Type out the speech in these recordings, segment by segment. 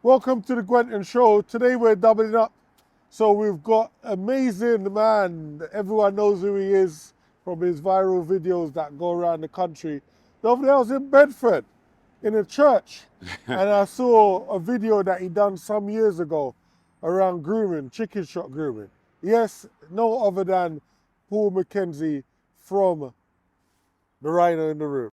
Welcome to the Gwenton Show. Today we're doubling up. So we've got amazing man. Everyone knows who he is from his viral videos that go around the country. The other day I was in Bedford in a church and I saw a video that he done some years ago around grooming, chicken shop grooming. Yes, no other than Paul McKenzie from The Rhino in the Room.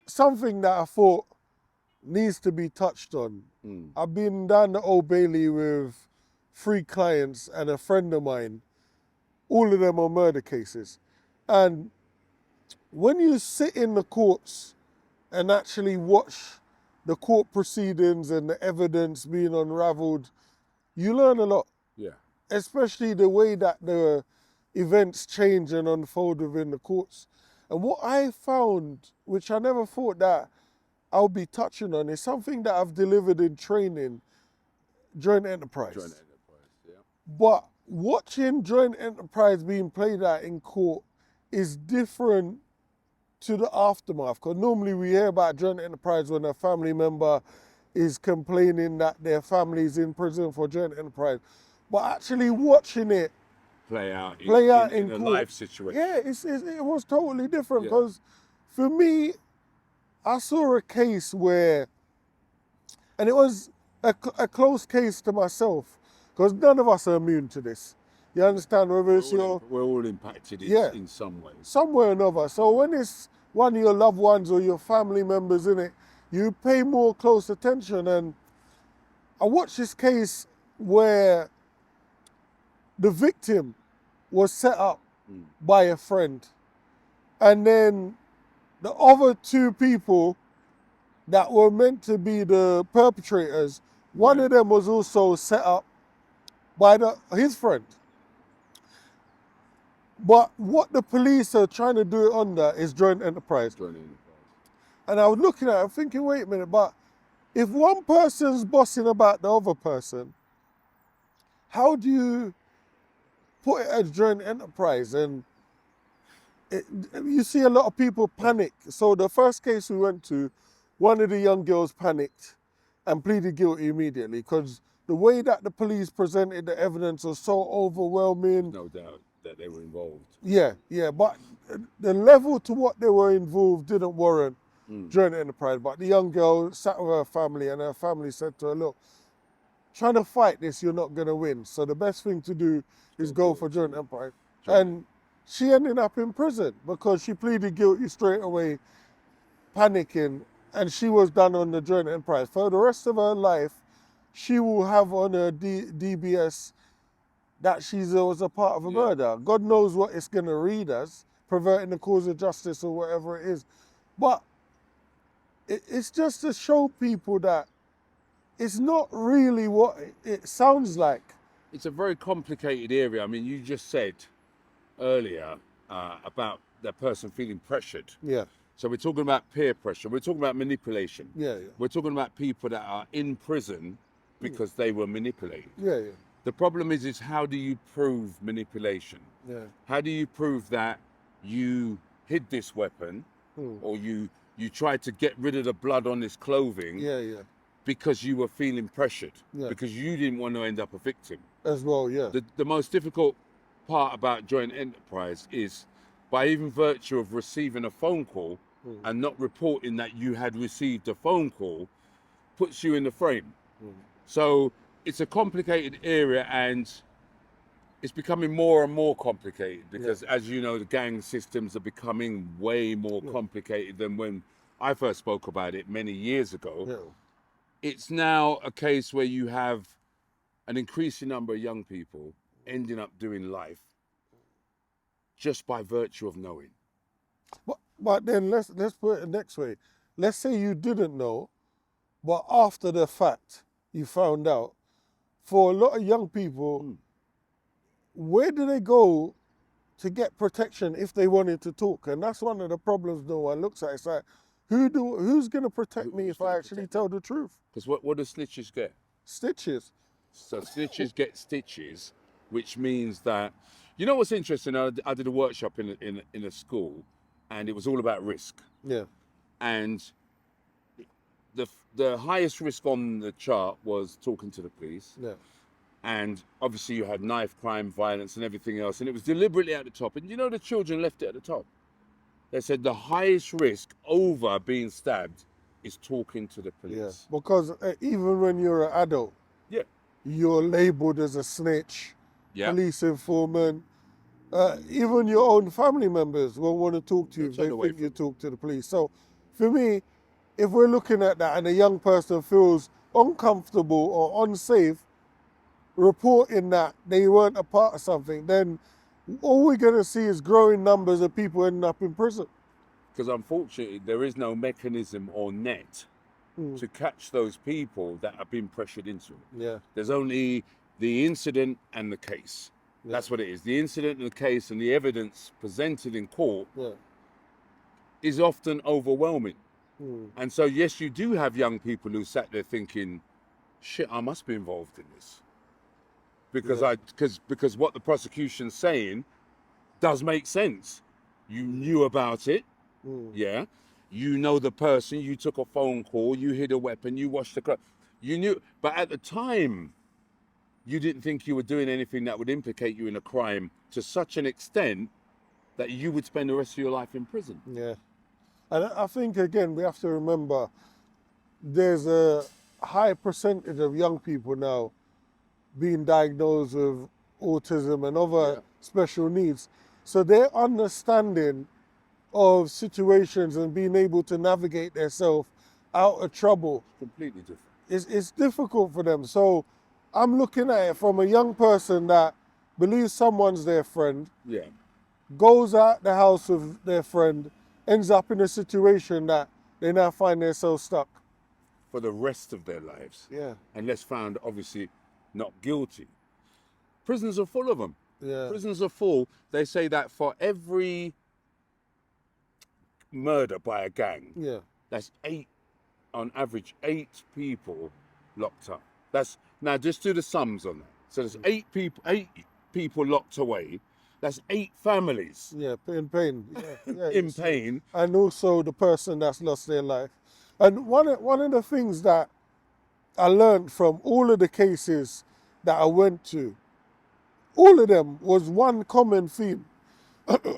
Something that I thought needs to be touched on. I've been down the Old Bailey with 3 clients and a friend of mine. All of them are murder cases. And when you sit in the courts and actually watch the court proceedings and the evidence being unraveled, you learn a lot. Yeah. Especially the way that the events change and unfold within the courts. And what I found, which I never thought that I'll be touching on, is something that I've delivered in training, joint enterprise. Joint enterprise, yeah. But watching joint enterprise being played out in court is different to the aftermath. Because normally we hear about joint enterprise when a family member is complaining that their family is in prison for joint enterprise. But actually watching it Play out in a court, live situation. yeah, it was totally different. Yeah. Because for me, I saw a case where, and it was a close case to myself, because none of us are immune to this. You understand? Whether it's We're all impacted in some way. somewhere or another. So when it's one of your loved ones or your family members in it, you pay more close attention. And I watched this case where the victim was set up by a friend. And then the other 2 people that were meant to be the perpetrators, one of them was also set up by his friend. But what the police are trying to do it under is joint enterprise. Joint enterprise. And I was looking at it, thinking, wait a minute, but if one person's bossing about the other person, how do you put it as joint enterprise? And you see a lot of people panic. So the first case we went to, one of the young girls panicked and pleaded guilty immediately because the way that the police presented the evidence was so overwhelming. No doubt that they were involved. Yeah, but the level to what they were involved didn't warrant joint enterprise. But the young girl sat with her family and her family said to her, look, trying to fight this, you're not going to win. So the best thing to do is go for joint enterprise. And she ended up in prison because she pleaded guilty straight away, panicking, and she was done on the joint enterprise. For the rest of her life, she will have on her DBS that she was a part of a murder. God knows what it's going to read as, perverting the cause of justice or whatever it is. But it's just to show people that it's not really what it sounds like. It's a very complicated area. I mean, you just said earlier about that person feeling pressured. Yeah. So we're talking about peer pressure. We're talking about manipulation. Yeah. We're talking about people that are in prison because they were manipulated. Yeah. The problem is how do you prove manipulation? Yeah. How do you prove that you hid this weapon or you tried to get rid of the blood on this clothing because you were feeling pressured, because you didn't want to end up a victim? As well, yeah. The most difficult part about joint enterprise is by even virtue of receiving a phone call and not reporting that you had received a phone call puts you in the frame. So it's a complicated area and it's becoming more and more complicated because as you know, the gang systems are becoming way more complicated than when I first spoke about it many years ago. Yeah. It's now a case where you have an increasing number of young people ending up doing life just by virtue of knowing. But then let's put it the next way. Let's say you didn't know, but after the fact you found out. For a lot of young people, where do they go to get protection if they wanted to talk? And that's one of the problems no one looks at. It's like, Who's going to protect me Who's if I gonna actually protect tell the truth? Because what do snitches get? Stitches. So snitches get stitches, which means that, you know what's interesting? I did a workshop in a school, and it was all about risk. Yeah. And the highest risk on the chart was talking to the police. Yeah. And obviously you had knife crime, violence, and everything else, and it was deliberately at the top. And you know the children left it at the top. They said the highest risk over being stabbed is talking to the Yeah. police. Because even when you're an adult, Yeah. you're labeled as a snitch, Yeah. police informant. Even your own family members won't want to talk to you if they think you talk to the police. So for me, if we're looking at that and a young person feels uncomfortable or unsafe reporting that they weren't a part of something, then all we're going to see is growing numbers of people ending up in prison. Because unfortunately, there is no mechanism or net to catch those people that have been pressured into it. Yeah. There's only the incident and the case. Yeah. That's what it is. The incident and the case and the evidence presented in court is often overwhelming. And so, yes, you do have young people who sat there thinking, shit, I must be involved in this. Because what the prosecution's saying does make sense. You knew about it. Yeah. You know the person, you took a phone call, you hid a weapon, you washed the car. You knew, but at the time, you didn't think you were doing anything that would implicate you in a crime to such an extent that you would spend the rest of your life in prison. Yeah. And I think, again, we have to remember there's a high percentage of young people now being diagnosed with autism and other special needs. So their understanding of situations and being able to navigate themselves out of trouble Completely different. It's difficult for them. So I'm looking at it from a young person that believes someone's their friend, goes out the house with their friend, ends up in a situation that they now find themselves stuck. For the rest of their lives. Yeah. Unless found, obviously, not guilty. Prisons are full of them. Yeah. Prisons are full. They say that for every murder by a gang, that's on average, 8 people locked up. Now just do the sums on that. So there's 8 people locked away. That's 8 families. Yeah, in pain. Yeah, in pain. And also the person that's lost their life. And one of the things that I learned from all of the cases that I went to, all of them was one common theme.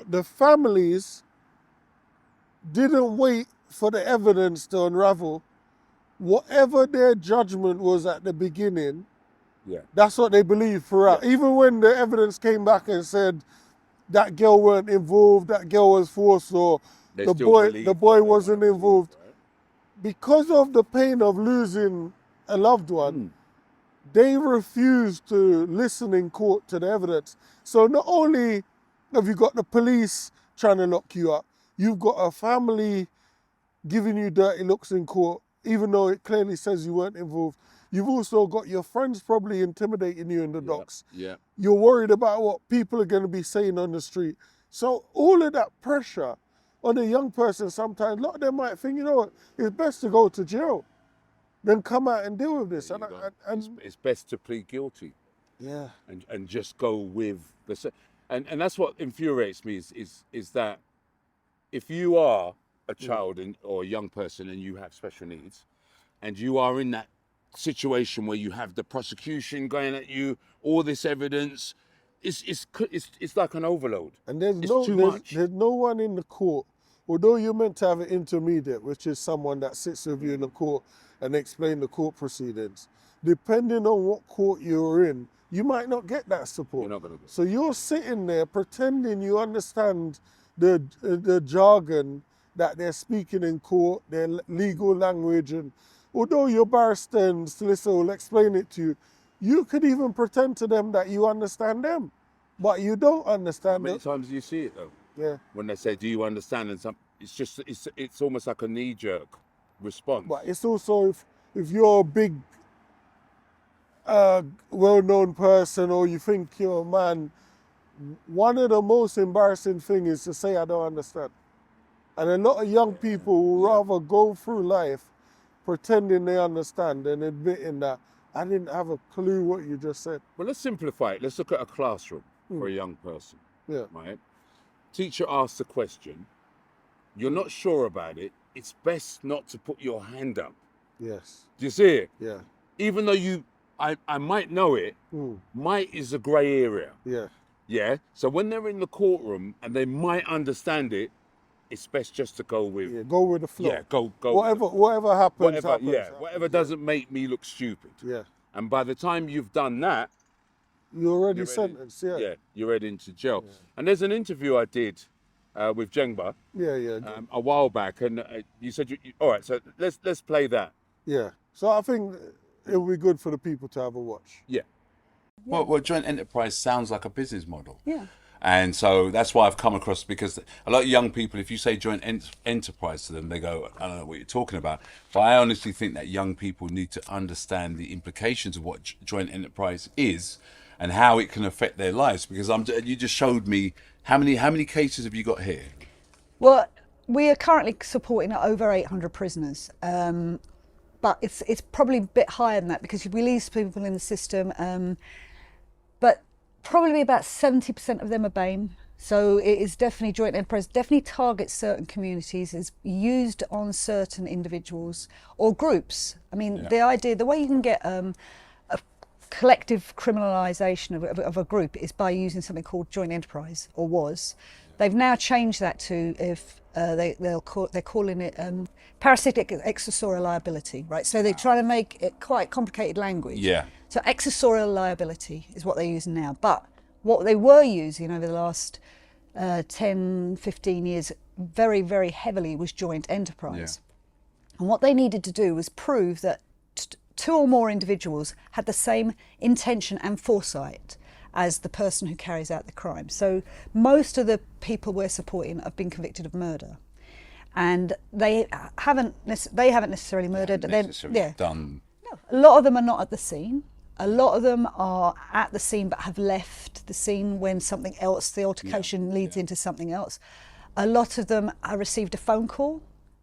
The families didn't wait for the evidence to unravel. Whatever their judgment was at the beginning, that's what they believed throughout. Even when the evidence came back and said that girl weren't involved, that girl was forced, or the boy wasn't involved. Right? Because of the pain of losing a loved one, they refused to listen in court to the evidence. So not only have you got the police trying to lock you up, you've got a family giving you dirty looks in court, even though it clearly says you weren't involved. You've also got your friends probably intimidating you in the docks. Yeah. You're worried about what people are going to be saying on the street. So all of that pressure on a young person, sometimes a lot of them might think, you know what, it's best to go to jail than come out and deal with this. And it's best to plead guilty. Yeah. And just go with the... And that's what infuriates me is that if you are a child or a young person and you have special needs, and you are in that situation where you have the prosecution going at you, all this evidence, it's like an overload. And there's too no one in the court, although you're meant to have an intermediate, which is someone that sits with you in the court and explain the court proceedings. Depending on what court you're in, you might not get that support. You're not gonna get. So you're sitting there pretending you understand the jargon that they're speaking in court, their legal language, and although your barrister and solicitor will explain it to you, you could even pretend to them that you understand them, but you don't understand them. How many times do you see it though? Yeah. When they say, "Do you understand?" and it's almost like a knee-jerk response. But it's also if you're a big, well-known person, or you think you're a man, one of the most embarrassing things is to say, "I don't understand." And a lot of young people will rather go through life pretending they understand than admitting that I didn't have a clue what you just said. Well, let's simplify it. Let's look at a classroom for a young person. Yeah. Right? Teacher asks a question. You're not sure about it. It's best not to put your hand up. Yes. Do you see it? Yeah. Even though I might know it, might is a grey area. Yeah. Yeah. So when they're in the courtroom and they might understand it, it's best just to go with. Yeah. Go with the flow. Yeah. Go. Whatever happens. Happens. Yeah. Whatever doesn't make me look stupid. Yeah. And by the time you've done that, you're already sentenced. Yeah. Yeah. You're heading into jail. Yeah. And there's an interview I did with Jengba. Yeah. A while back, and you said, all right. So let's play that. Yeah. So I think it would be good for the people to have a watch. Yeah. Well, joint enterprise sounds like a business model. Yeah. And so that's why I've come across, because a lot of young people, if you say joint enterprise to them, they go, I don't know what you're talking about. But I honestly think that young people need to understand the implications of what joint enterprise is and how it can affect their lives. Because you just showed me how many cases have you got here? Well, we are currently supporting over 800 prisoners. But it's probably a bit higher than that because we release people in the system. But probably about 70% of them are BAME. So it is definitely joint enterprise, definitely targets certain communities, is used on certain individuals or groups. I mean, the way you can get a collective criminalisation of a group is by using something called joint enterprise, or was. They've now changed that to they're calling it parasitic accessorial liability, right? So they're trying to make it quite complicated language. Yeah. So accessorial liability is what they're using now. But what they were using over the last 10, 15 years very, very heavily was joint enterprise. Yeah. And what they needed to do was prove that two or more individuals had the same intention and foresight as the person who carries out the crime. So most of the people we're supporting have been convicted of murder, and they haven't necessarily murdered. Done. No, a lot of them are not at the scene. A lot of them are at the scene but have left the scene when something else, the altercation leads into something else. A lot of them have received a phone call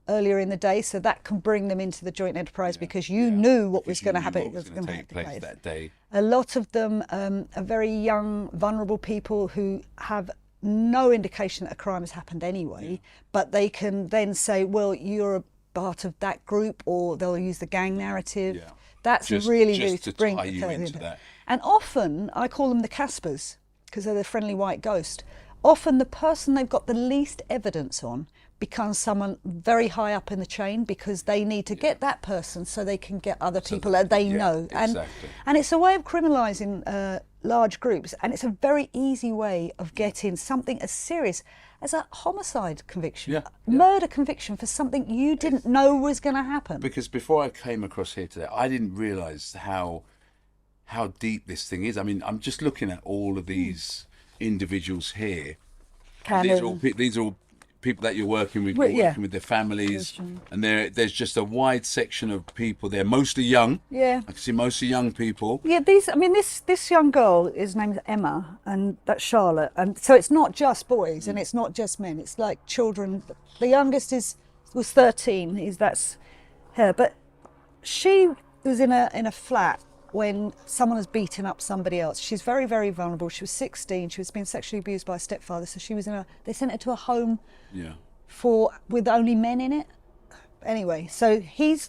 earlier in the day, so that can bring them into the joint enterprise because you knew what was going to happen. It was going to take place that day. A lot of them are very young, vulnerable people who have no indication that a crime has happened anyway, but they can then say, well, you're a part of that group, or they'll use the gang narrative. Yeah. That's really to bring you into that. And often, I call them the Caspers, because they're the friendly white ghost. Often the person they've got the least evidence on becomes someone very high up in the chain, because they need to get that person so they can get other people that they know. Exactly. And it's a way of criminalising large groups, and it's a very easy way of getting something as serious as a homicide conviction, murder conviction for something you didn't know was going to happen. Because before I came across here today, I didn't realise how deep this thing is. I mean, I'm just looking at all of these individuals here. These are all people that you're working with, with their families, and there's just a wide section of people there, mostly young. Yeah, I can see mostly young people. Yeah, this young girl is named Emma, and that's Charlotte, and so it's not just boys and it's not just men. It's like children. The youngest was 13. That's her, but she was in a flat when someone has beaten up somebody else. She's very, very vulnerable. She was 16. She was being sexually abused by a stepfather. So she was they sent her to a home with only men in it. Anyway, so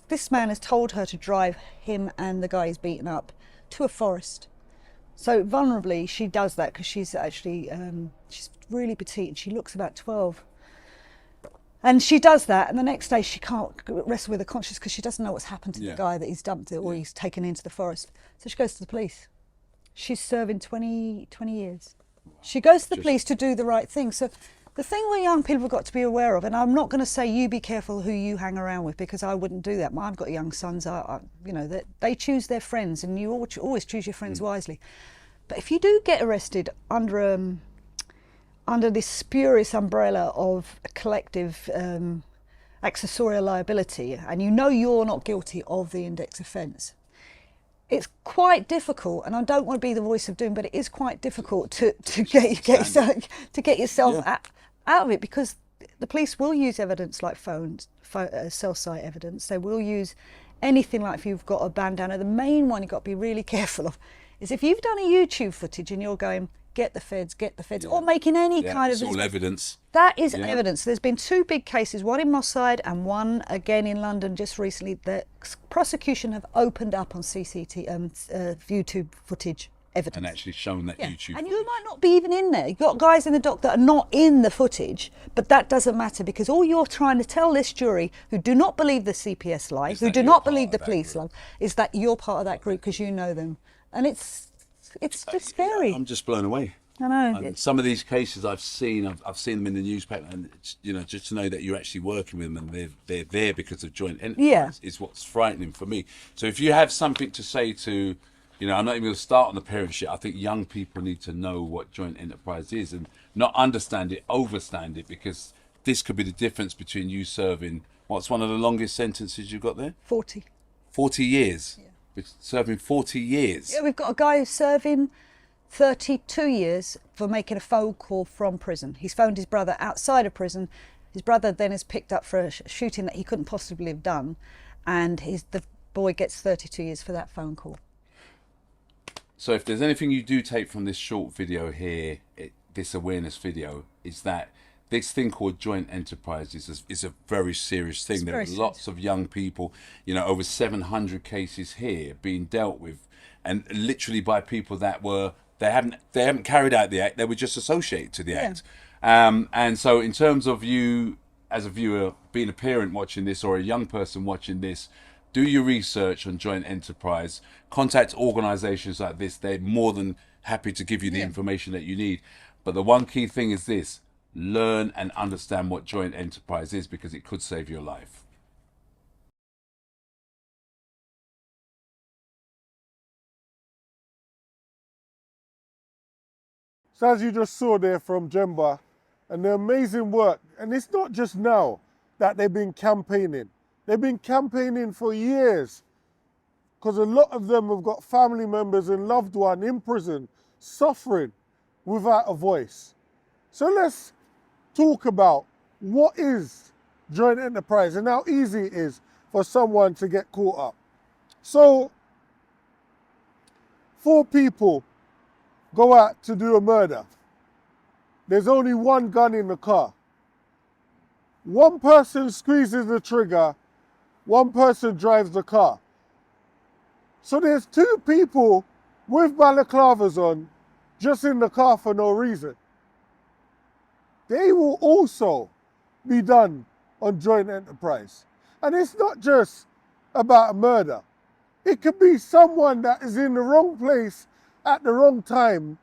this man has told her to drive him and the guy he's beaten up to a forest. So vulnerably, she does that because she's actually, she's really petite and she looks about 12. And she does that, and the next day she can't wrestle with her conscience because she doesn't know what's happened to the guy that he's dumped it or he's taken into the forest. So she goes to the police. She's serving 20 years. She goes to the police to do the right thing. So the thing where young people have got to be aware of, and I'm not going to say you be careful who you hang around with, because I wouldn't do that. I've got young sons, they choose their friends, and you always choose your friends wisely. But if you do get arrested under this spurious umbrella of a collective accessorial liability, and you know you're not guilty of the index offence, it's quite difficult, and I don't want to be the voice of doom, but it is quite difficult to get yourself out of it, because the police will use evidence like cell site evidence. They will use anything like if you've got a bandana. The main one you've got to be really careful of is if you've done a YouTube footage and you're going, get the feds, or making any kind of... It's all evidence. That is evidence. There's been 2 big cases, one in Moss Side and one again in London just recently. The prosecution have opened up on YouTube footage evidence. And actually shown that YouTube And you might not be even in there. You've got guys in the dock that are not in the footage, but that doesn't matter because all you're trying to tell this jury who do not believe the CPS lie, who do not believe the police lie, is that you're part of that group because you know them. And it's just scary. I'm just blown away. I know. And some of these cases I've seen them in the newspaper, and it's, just to know that you're actually working with them and they're there because of joint enterprise is what's frightening for me. So if you have something to say to, I'm not even going to start on the parent shit. I think young people need to know what joint enterprise is and not understand it, overstand it, because this could be the difference between you serving, what's one of the longest sentences you've got there? 40. 40 years. Yeah. Serving 40 years. Yeah, we've got a guy who's serving 32 years for making a phone call from prison. He's phoned his brother outside of prison. His brother then is picked up for a shooting that he couldn't possibly have done, and the boy gets 32 years for that phone call. So if there's anything you do take from this short video here, this awareness video, is that this thing called joint enterprise is a very serious thing. There are lots of young people, over 700 cases here being dealt with, and literally by people that they haven't carried out the act, they were just associated to the act. And so in terms of you as a viewer, being a parent watching this or a young person watching this, do your research on joint enterprise, contact organisations like this. They're more than happy to give you the information that you need. But the one key thing is this: learn and understand what joint enterprise is, because it could save your life. So as you just saw there from Jemba, and the amazing work, and it's not just now that they've been campaigning. They've been campaigning for years, because a lot of them have got family members and loved one in prison, suffering without a voice. So let's talk about what is joint enterprise and how easy it is for someone to get caught up. So 4 people go out to do a murder. There's only one gun in the car. One person squeezes the trigger, one person drives the car. So there's 2 people with balaclavas on just in the car for no reason. They will also be done on joint enterprise. And it's not just about a murder. It could be someone that is in the wrong place at the wrong time,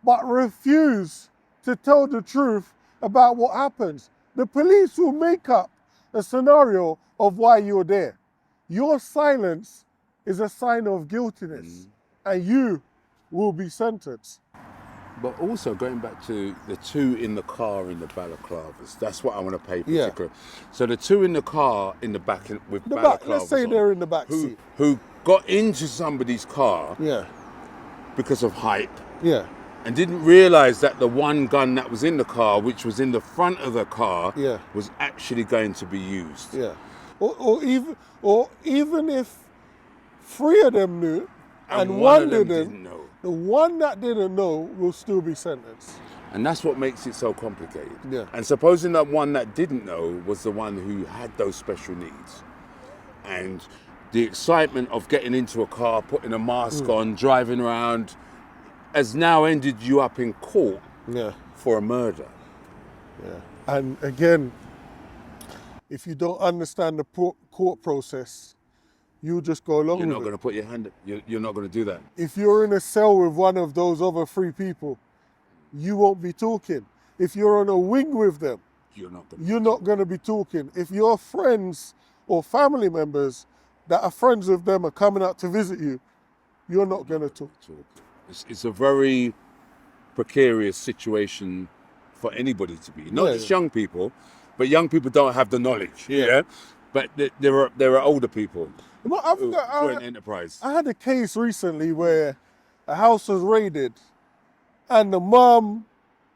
but refuse to tell the truth about what happens. The police will make up a scenario of why you're there. Your silence is a sign of guiltiness, and you will be sentenced. But also going back to the 2 in the car in the balaclavas, that's what I want to pay particular. So the 2 in the car in the back with The balaclavas back, let's say on, they're in the back seat. who got into somebody's car Yeah, because of hype yeah, and didn't realise that the one gun that was in the car, which was in the front of the car, was actually going to be used. yeah. Or even if 3 of them knew and one didn't know, the one that didn't know will still be sentenced. And that's what makes it so complicated. Yeah. And supposing that one that didn't know was the one who had those special needs, and the excitement of getting into a car, putting a mask on, driving around, has now ended you up in court for a murder. Yeah. And again, if you don't understand the court process, you'll just go along with it. You're not going to put your hand up. You're not going to do that. If you're in a cell with one of those other 3 people, you won't be talking. If you're on a wing with them, you're not going to be talking. If your friends or family members that are friends with them are coming out to visit you, you're not going to talk. It's a very precarious situation for anybody to be. Not just young people, but young people don't have the knowledge. Yeah. But there are older people. Joint enterprise. I had a case recently where a house was raided and the mum,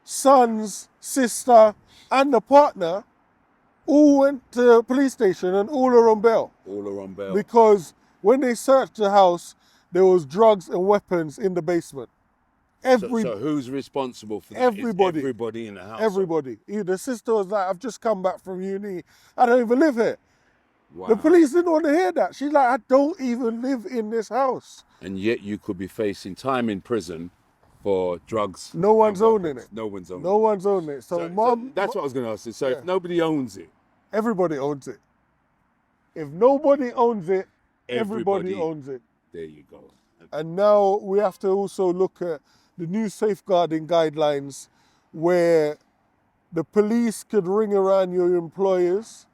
sons, sister, and the partner all went to the police station and all are on bail. All are on bail. Because when they searched the house, there was drugs and weapons in the basement. So who's responsible for that? Everybody. It's everybody in the house. Everybody. The sister was like, I've just come back from uni. I don't even live here. Wow. The police didn't want to hear that. She's like, I don't even live in this house. And yet you could be facing time in prison for drugs. No one's owning it. No one's owning it. No one's owning it. So mom... that's what I was going to ask you. So if nobody owns it... Everybody owns it. If nobody owns it, everybody owns it. There you go. And now we have to also look at the new safeguarding guidelines where the police could ring around your employers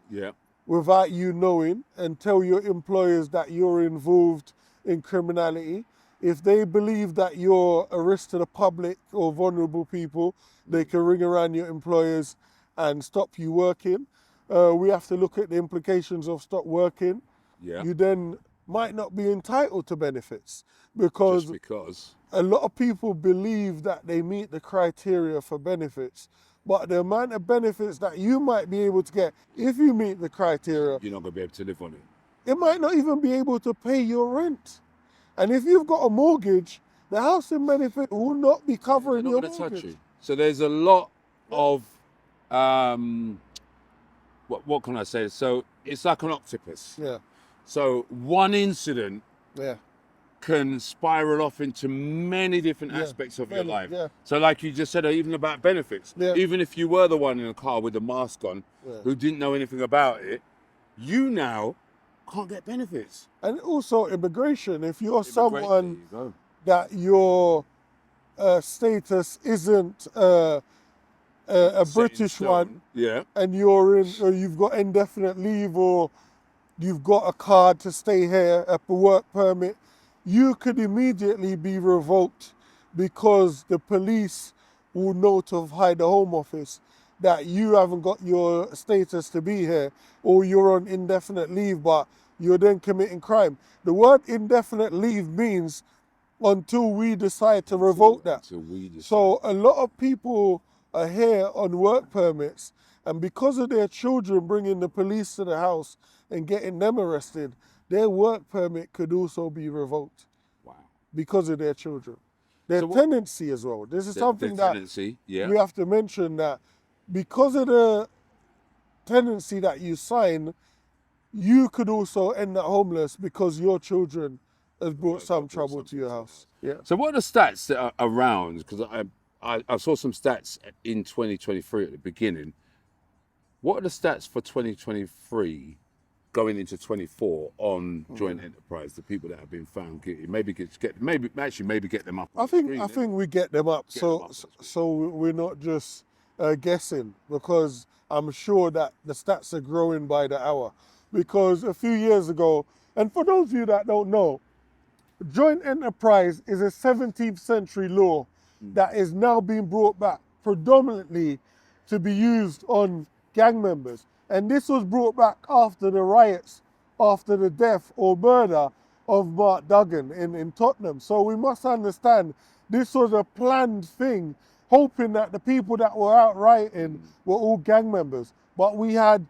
without you knowing and tell your employers that you're involved in criminality. If they believe that you're a risk to the public or vulnerable people, they can ring around your employers and stop you working. We have to look at the implications of stop working. Yeah. You then might not be entitled to benefits because a lot of people believe that they meet the criteria for benefits, but the amount of benefits that you might be able to get if you meet the criteria, you're not going to be able to live on it. It might not even be able to pay your rent. And if you've got a mortgage, the housing benefit will not be covering your mortgage. Touch you. So there's a lot of, what can I say? So it's like an octopus. Yeah. So one incident can spiral off into many different aspects of your life. Yeah. So like you just said, even about benefits, even if you were the one in the car with the mask on who didn't know anything about it, you now can't get benefits. And also immigration. If you're someone that your status isn't a British one, and you've got indefinite leave or you've got a card to stay here, a work permit, you could immediately be revoked because the police will notify the Home Office that you haven't got your status to be here or you're on indefinite leave, but you're then committing crime. The word indefinite leave means until we decide to revoke that. So a lot of people are here on work permits, and because of their children bringing the police to the house and getting them arrested, their work permit could also be revoked. Wow. Because of their children. Their tenancy as well. This is something that we have to mention, that because of the tenancy that you sign, you could also end up homeless because your children have brought some trouble to your house. Yeah. So what are the stats that are around? Because I saw some stats in 2023 at the beginning. What are the stats for 2023 going into 24 on joint enterprise? The people that have been found guilty, maybe get them up. I think we get them up. So we're not just guessing, because I'm sure that the stats are growing by the hour. Because a few years ago, and for those of you that don't know, joint enterprise is a 17th century law that is now being brought back predominantly to be used on gang members. And this was brought back after the riots, after the death or murder of Mark Duggan in Tottenham. So we must understand this was a planned thing, hoping that the people that were out rioting were all gang members. But we had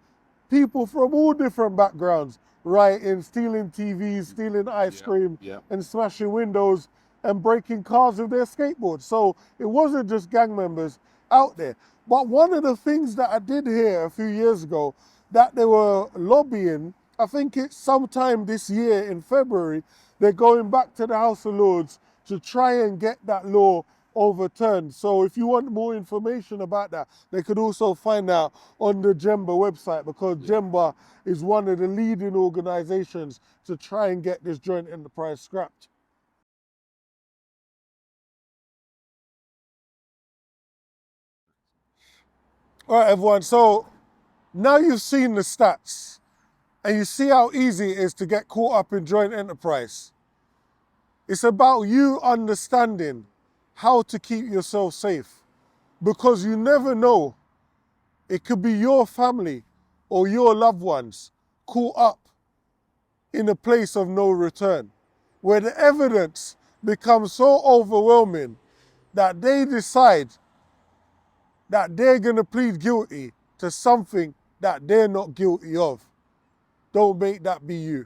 people from all different backgrounds rioting, stealing TVs, stealing ice cream, and smashing windows and breaking cars with their skateboards. So it wasn't just gang members out there. But one of the things that I did hear a few years ago, that they were lobbying, I think it's sometime this year in February, they're going back to the House of Lords to try and get that law overturned. So if you want more information about that, they could also find out on the GEMBA website, because GEMBA is one of the leading organizations to try and get this joint enterprise scrapped. All right, everyone, so now you've seen the stats and you see how easy it is to get caught up in joint enterprise. It's about you understanding how to keep yourself safe, because you never know. It could be your family or your loved ones caught up in a place of no return, where the evidence becomes so overwhelming that they decide that they're going to plead guilty to something that they're not guilty of. Don't make that be you.